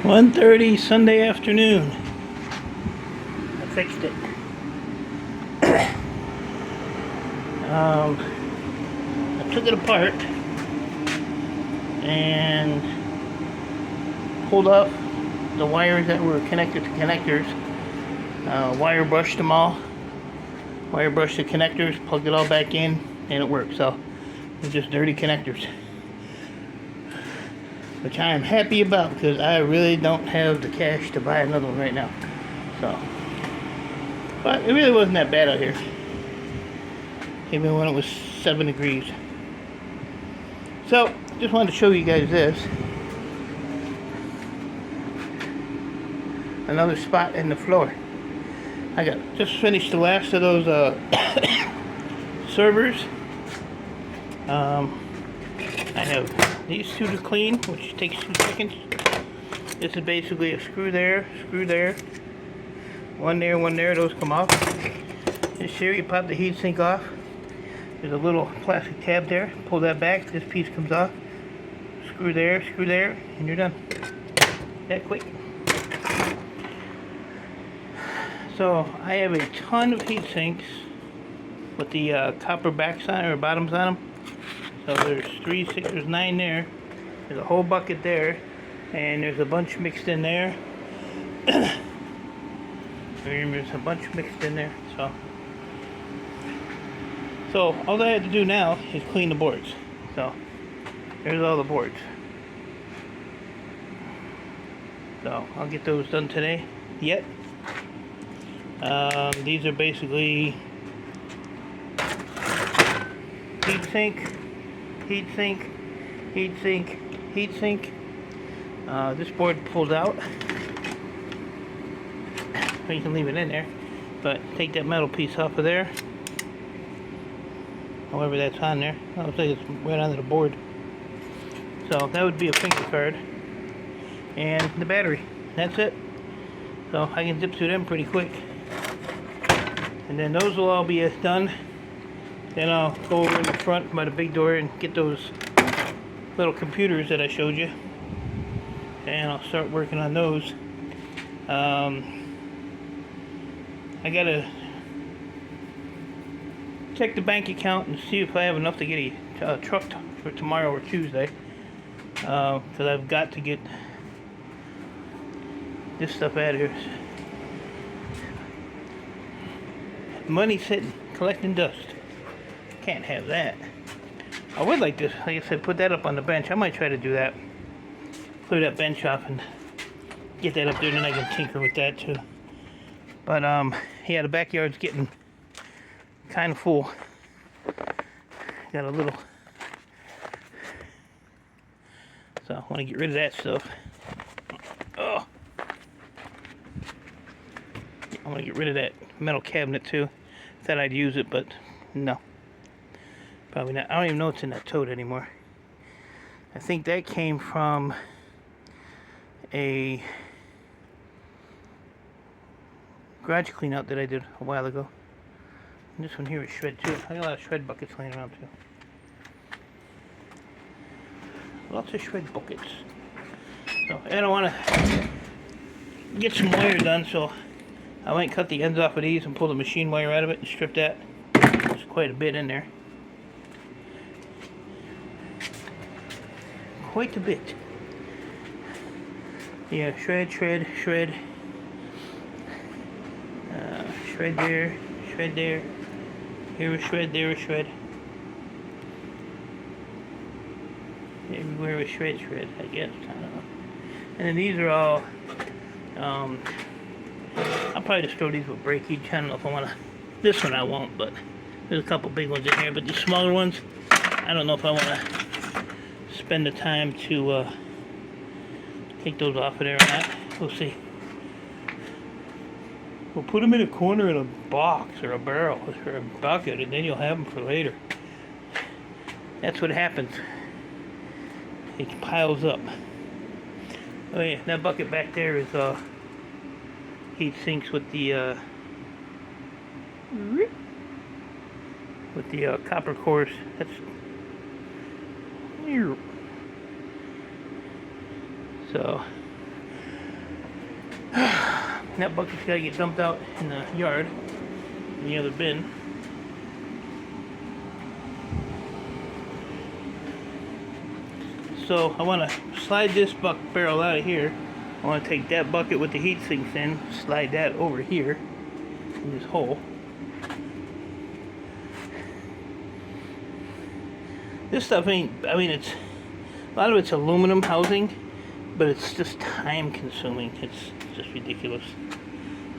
1:30 Sunday afternoon. I fixed it. I took it apart and pulled off the wires that were connected to connectors. Wire brushed them all. Wire brushed the connectors, plugged it all back in, and it worked. So it's just dirty connectors, which I am happy about because I really don't have the cash to buy another one right now. So, but it really wasn't that bad out here, even when it was 7 degrees. So, just wanted to show you guys this. Another spot in the floor. I just finished the last of those servers. I have these two to clean, which takes 2 seconds. This is basically a screw there, one there, those come off. This here, you pop the heatsink off. There's a little plastic tab there. Pull that back, this piece comes off. Screw there, and you're done. That quick. So I have a ton of heat sinks with the copper backs on or bottoms on them. So there's 3, 6, there's 9 there. There's a whole bucket there, and there's a bunch mixed in there. There's a bunch mixed in there. So all I have to do now is clean the boards. So there's all the boards. So I'll get those done today. These are basically heat sink. This board pulls out. You can leave it in there, but take that metal piece off of there. However that's on there. I would say it's right onto the board. So that would be a finger card. And the battery. That's it. So I can zip through them pretty quick. And then those will all be done. Then I'll go over in the front by the big door and get those little computers that I showed you. And I'll start working on those. I gotta check the bank account and see if I have enough to get a truck for tomorrow or Tuesday. Because I've got to get this stuff out of here. Money sitting, collecting dust. Can't have that. I would like to, like I said, put that up on the bench. I might try to do that. Clear that bench off and get that up there, and then I can tinker with that too. But yeah, the backyard's getting kind of full. Got a little, so I want to get rid of that stuff. Oh, I want to get rid of that metal cabinet too. Thought I'd use it, but no, probably not. I don't even know what's in that tote anymore. I think that came from a garage clean out that I did a while ago. And this one here is shred too. I got a lot of shred buckets laying around too. Lots of shred buckets. So I don't want to get some wire done, so I might cut the ends off of these and pull the machine wire out of it and strip that. There's quite a bit in there. Quite a bit. Yeah, shred. Shred there. Here a shred, there a shred. Everywhere a shred, I guess. I don't know. And then these are all, I'll probably just throw these with break each. I don't know if I want to. This one I won't, but there's a couple big ones in here. But the smaller ones, I don't know if I want to spend the time to take those off of there or not. We'll see. We'll put them in a corner in a box or a barrel or a bucket, and then you'll have them for later. That's what happens. It piles up. Oh yeah, that bucket back there is heat sinks with the copper cores. That's so That bucket's got to get dumped out in the yard, in the other bin. So I want to slide this barrel out of here. I want to take that bucket with the heat sinks in, slide that over here in this hole. This stuff ain't, I mean, it's, a lot of it's aluminum housing, but it's just time consuming. It's just ridiculous.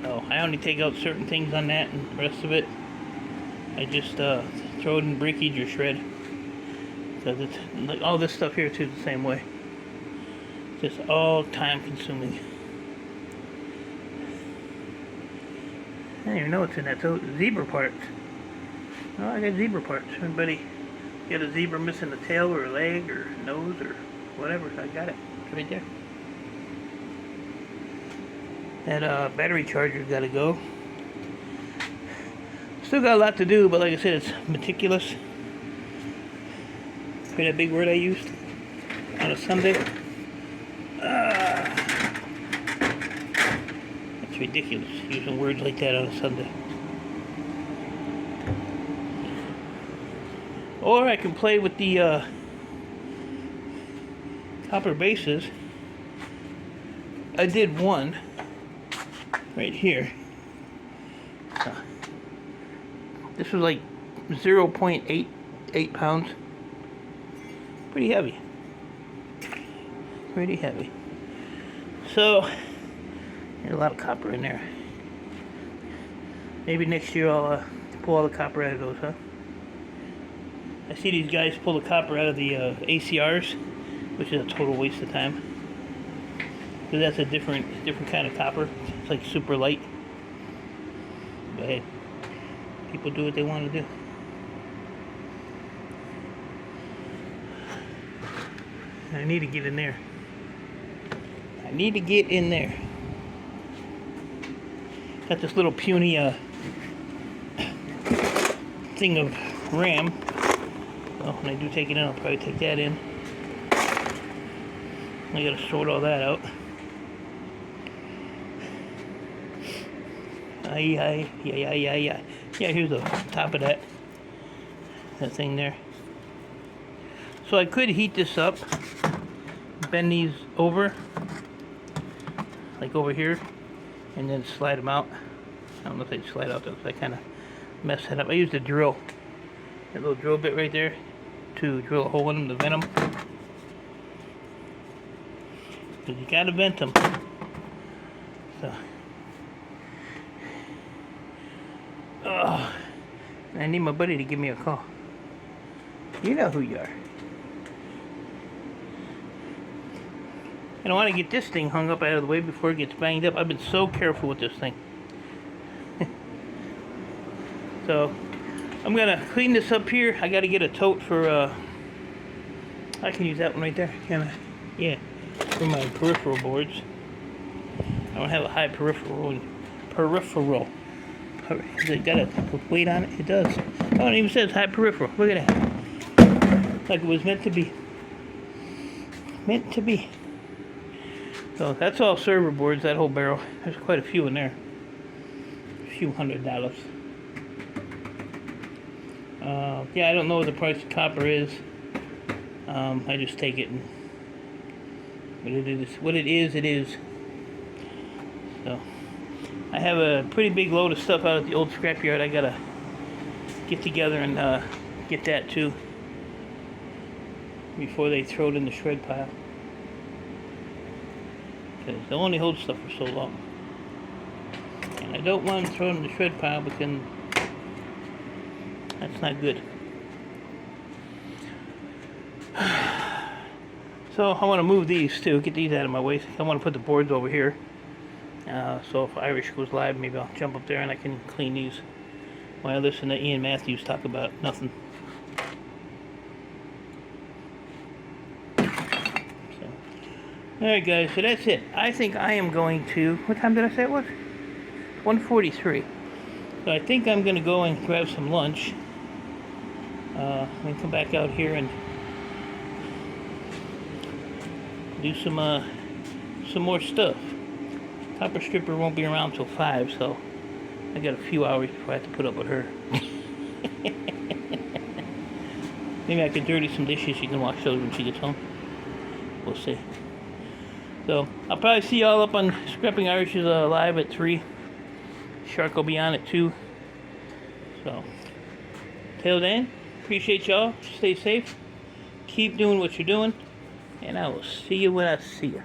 So I only take out certain things on that, and the rest of it, I just throw it in breakage or shred. Because it's, like, all this stuff here too is the same way. Just all time consuming. I don't even know what's in that. So zebra parts. Oh, I got zebra parts. Everybody got a zebra missing a tail or a leg or nose or whatever. I got it. It's right there. That battery charger's got to go. Still got a lot to do, but like I said, it's meticulous. See that big word I used on a Sunday? That's ridiculous, using words like that on a Sunday. Or I can play with the copper bases. I did one right here. This was like 0.88 pounds. Pretty heavy. Pretty heavy. So, there's a lot of copper in there. Maybe next year I'll pull all the copper out of those, huh? I see these guys pull the copper out of the ACRs, which is a total waste of time. Because that's a different kind of copper. It's like super light. But hey, people do what they want to do. I need to get in there. I need to get in there. Got this little puny thing of RAM. Well, when I do take it in, I'll probably take that in. I gotta sort all that out. Yeah, here's the top of that thing there. So I could heat this up, bend these over, like over here, and then slide them out. I don't know if they'd slide out though, because I kind of messed that up. I used a drill, that little drill bit right there, to drill a hole in them to vent them. Because you gotta vent them. So, I need my buddy to give me a call. You know who you are. And I want to get this thing hung up out of the way before it gets banged up. I've been so careful with this thing. So, I'm going to clean this up here. I got to get a tote for, I can use that one right there, can I? Yeah, for my peripheral boards. I don't have a high peripheral. Has it got a weight on it? It does. Oh, it even says high peripheral. Look at that. Like it was meant to be. Meant to be. So that's all server boards, that whole barrel. There's quite a few in there. A few $100. Yeah, I don't know what the price of copper is. I just take it and what it is, it is. So I have a pretty big load of stuff out at the old scrapyard. I gotta get together and get that too before they throw it in the shred pile. Because they'll only hold stuff for so long. And I don't want to throw it in the shred pile because that's not good. So I want to move these too, get these out of my way. I want to put the boards over here. So if Irish goes live, maybe I'll jump up there and I can clean these while I listen to Ian Matthews talk about nothing. Alright guys, so that's it. I think I am going to, what time did I say it was? 1:43. So I think I'm going to go and grab some lunch. And come back out here and do some more stuff. Copper stripper won't be around till 5, so I got a few hours before I have to put up with her. Maybe I could dirty some dishes. She can wash those when she gets home. We'll see. So I'll probably see y'all up on Scrapping Irishes live at 3. Shark will be on at 2. So till then, appreciate y'all. Stay safe. Keep doing what you're doing. And I will see you when I see you.